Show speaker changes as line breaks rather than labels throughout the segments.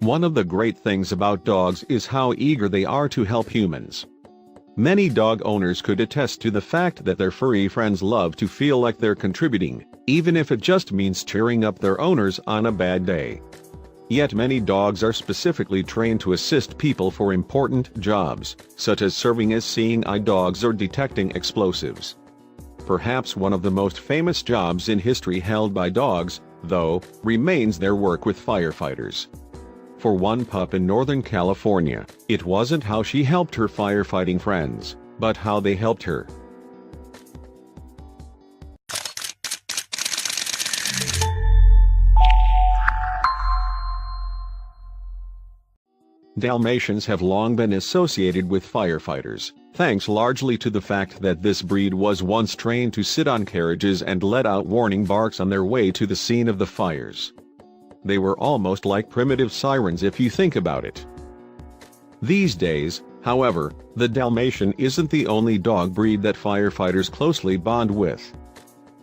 One of the great things about dogs is how eager they are to help humans. Many dog owners could attest to the fact that their furry friends love to feel like they're contributing, even if it just means cheering up their owners on a bad day. Yet many dogs are specifically trained to assist people for important jobs, such as serving as seeing eye dogs or detecting explosives. Perhaps one of the most famous jobs in history held by dogs, though, remains their work with firefighters. For one pup in Northern California, it wasn't how she helped her firefighting friends, but how they helped her. Dalmatians have long been associated with firefighters, thanks largely to the fact that this breed was once trained to sit on carriages and let out warning barks on their way to the scene of the fires. They were almost like primitive sirens if you think about it. These days, however, the Dalmatian isn't the only dog breed that firefighters closely bond with.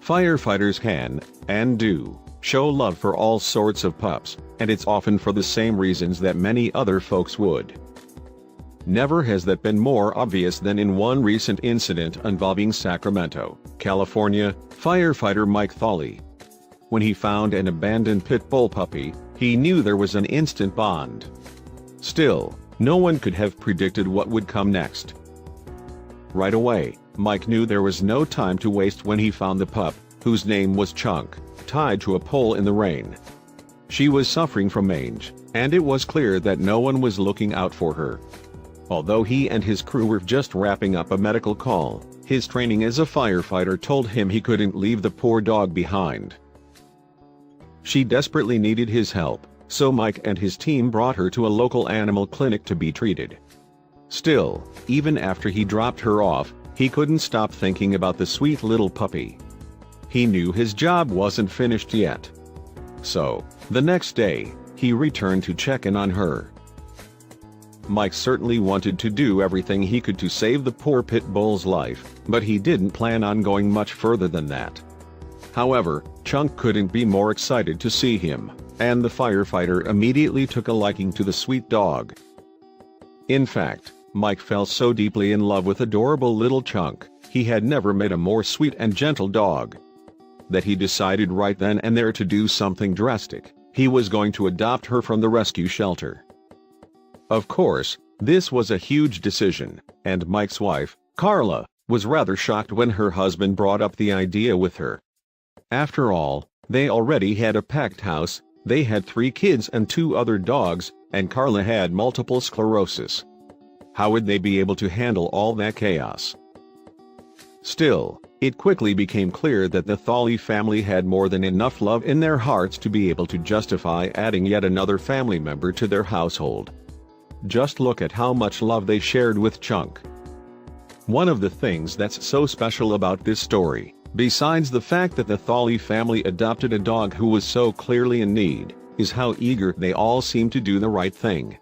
Firefighters can, and do, show love for all sorts of pups, and it's often for the same reasons that many other folks would. Never has that been more obvious than in one recent incident involving Sacramento, California, firefighter Mike Thawley. When he found an abandoned pit bull puppy, he knew there was an instant bond. Still, no one could have predicted what would come next. Right away, Mike knew there was no time to waste when he found the pup, whose name was Chunk, tied to a pole in the rain. She was suffering from mange, and it was clear that no one was looking out for her. Although he and his crew were just wrapping up a medical call, his training as a firefighter told him he couldn't leave the poor dog behind. She desperately needed his help, so Mike and his team brought her to a local animal clinic to be treated. Still, even after he dropped her off, he couldn't stop thinking about the sweet little puppy. He knew his job wasn't finished yet. So, the next day, he returned to check in on her. Mike certainly wanted to do everything he could to save the poor pit bull's life, but he didn't plan on going much further than that. However, Chunk couldn't be more excited to see him, and the firefighter immediately took a liking to the sweet dog. In fact, Mike fell so deeply in love with adorable little Chunk, he had never met a more sweet and gentle dog, that he decided right then and there to do something drastic. He was going to adopt her from the rescue shelter. Of course, this was a huge decision, and Mike's wife, Carla, was rather shocked when her husband brought up the idea with her. After all, they already had a packed house, they had 3 kids and 2 other dogs, and Carla had multiple sclerosis. How would they be able to handle all that chaos? Still, it quickly became clear that the Thawley family had more than enough love in their hearts to be able to justify adding yet another family member to their household. Just look at how much love they shared with Chunk. One of the things that's so special about this story, besides the fact that the Thawley family adopted a dog who was so clearly in need, is how eager they all seem to do the right thing.